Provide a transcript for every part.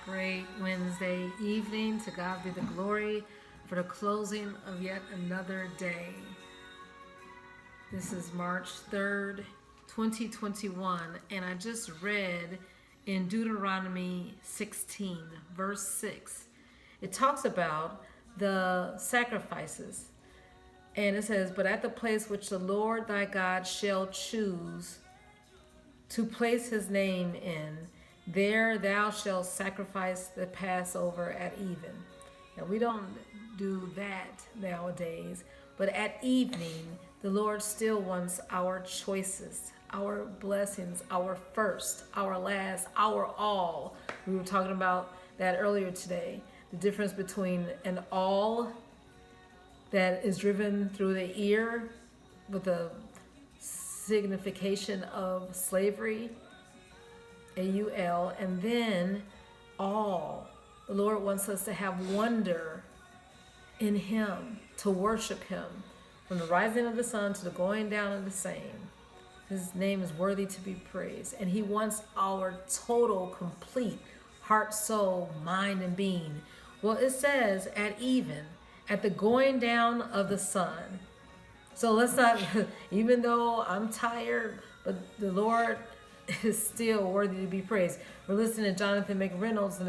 Great Wednesday evening. To God be the glory for the closing of yet another day. This is March 3rd, 2021, and I just read in Deut.16, verse 6. It talks about the sacrifices, and it says, "But at the place which the Lord thy God shall choose to place his name in, there thou shalt sacrifice the Passover at even." Now, we don't do that nowadays, but at evening, the Lord still wants our choices, our blessings, our first, our last, our all. We were talking about that earlier today. The difference between an all that is driven through the ear with a signification of slavery, AUL, and then all. The Lord wants us to have wonder in Him, to worship Him from the rising of the sun to the going down of the same. His name is worthy to be praised, and He wants our total, complete heart, soul, mind, and being. Well, it says at even, at the going down of the sun. So let's not, even though I'm tired, but the Lord is still worthy to be praised. We're listening to Jonathan McReynolds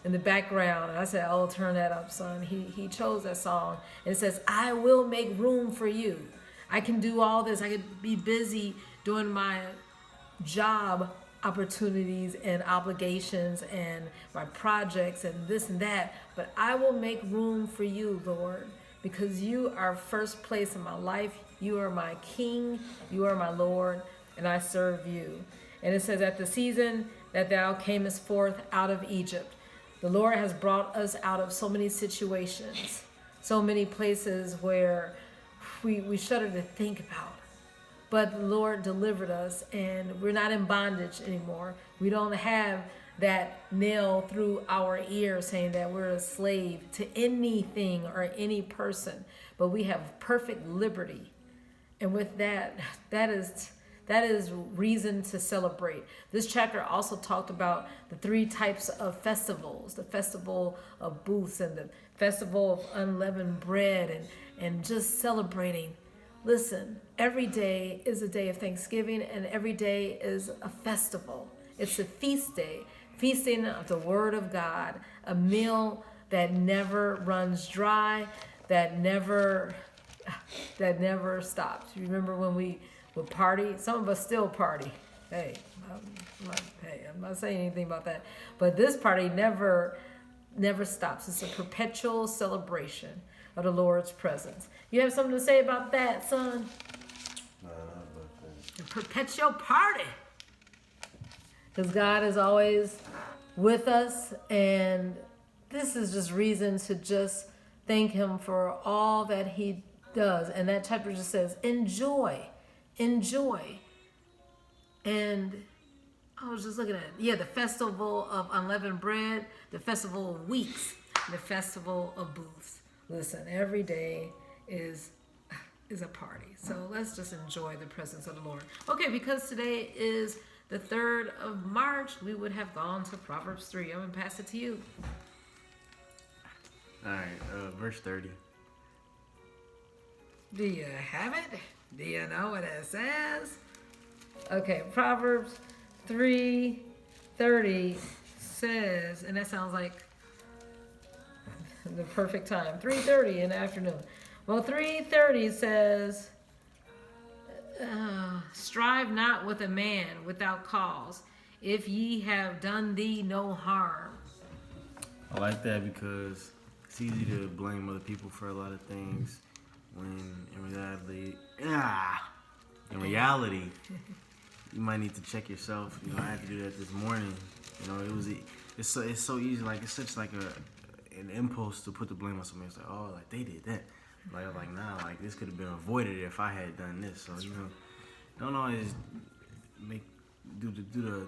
in the background, and I said, "Oh, turn that up, son." He chose that song, and it says, "I will make room for you. I can do all this. I could be busy doing my job opportunities and obligations and my projects and this and that, but I will make room for you, Lord, because you are first place in my life. You are my King. You are my Lord, and I serve you." And it says, "At the season that thou camest forth out of Egypt." The Lord has brought us out of so many situations, so many places where we shudder to think about. But the Lord delivered us, and we're not in bondage anymore. We don't have that nail through our ear saying that we're a slave to anything or any person, but we have perfect liberty. And with that is reason to celebrate. This chapter also talked about the three types of festivals: the festival of booths and the festival of unleavened bread, and just celebrating. Listen, every day is a day of Thanksgiving, and every day is a festival. It's a feast day, feasting of the Word of God, a meal that never runs dry, that never stops. You remember when we would party? Some of us still party. Hey, I'm not saying anything about that. But this party never stops. It's a perpetual celebration of the Lord's presence. You have something to say about that, son? No, not about that. The perpetual party. Because God is always with us, and this is just reason to just thank Him for all that He does. And that chapter just says, enjoy. And I was just looking at the festival of unleavened bread, the festival of weeks, the festival of booths. Listen, every day is a party. So let's just enjoy the presence of the Lord. Okay, because today is the 3rd of March, we would have gone to Proverbs 3. I'm going to pass it to you. All right, verse 30. Do you have it? Do you know what it says? Okay, Proverbs 3:30 says, and that sounds like the perfect time, 3:30 in the afternoon. Well, 3:30 says, "Strive not with a man without cause, if ye have done thee no harm." I like that because it's easy to blame other people for a lot of things when in reality, you might need to check yourself. I had to do that this morning. It's so easy. Like, it's such like an impulse to put the blame on somebody. It's like, oh, like they did that. Like, I'm like, nah, like this could have been avoided if I had done this. So don't always do the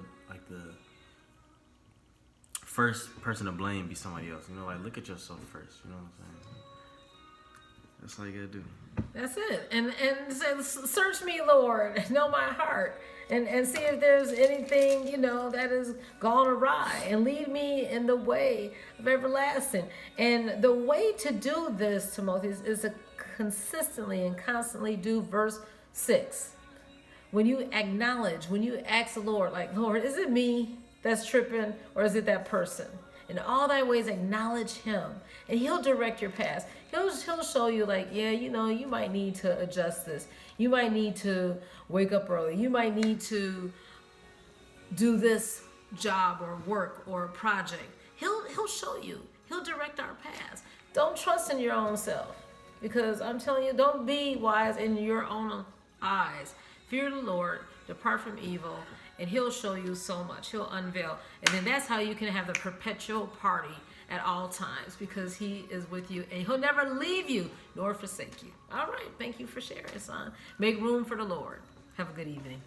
first person to blame be somebody else. Like, look at yourself first. You know what I'm saying? That's all you gotta do. That's it. And search me, Lord, know my heart, and see if there's anything, that has gone awry, and lead me in the way of everlasting. And the way to do this, Timothy, is to consistently and constantly do verse 6. When you acknowledge, when you ask the Lord, like, Lord, is it me that's tripping, or is it that person? In all thy ways, acknowledge him, and he'll direct your path. He'll show you, like, yeah, you might need to adjust this. You might need to wake up early. You might need to do this job or work or project. He'll show you. He'll direct our paths. Don't trust in your own self, because I'm telling you, don't be wise in your own eyes. Fear the Lord, depart from evil, and he'll show you so much. He'll unveil. And then that's how you can have the perpetual party at all times, because he is with you, and he'll never leave you nor forsake you. All right. Thank you for sharing, son. Make room for the Lord. Have a good evening.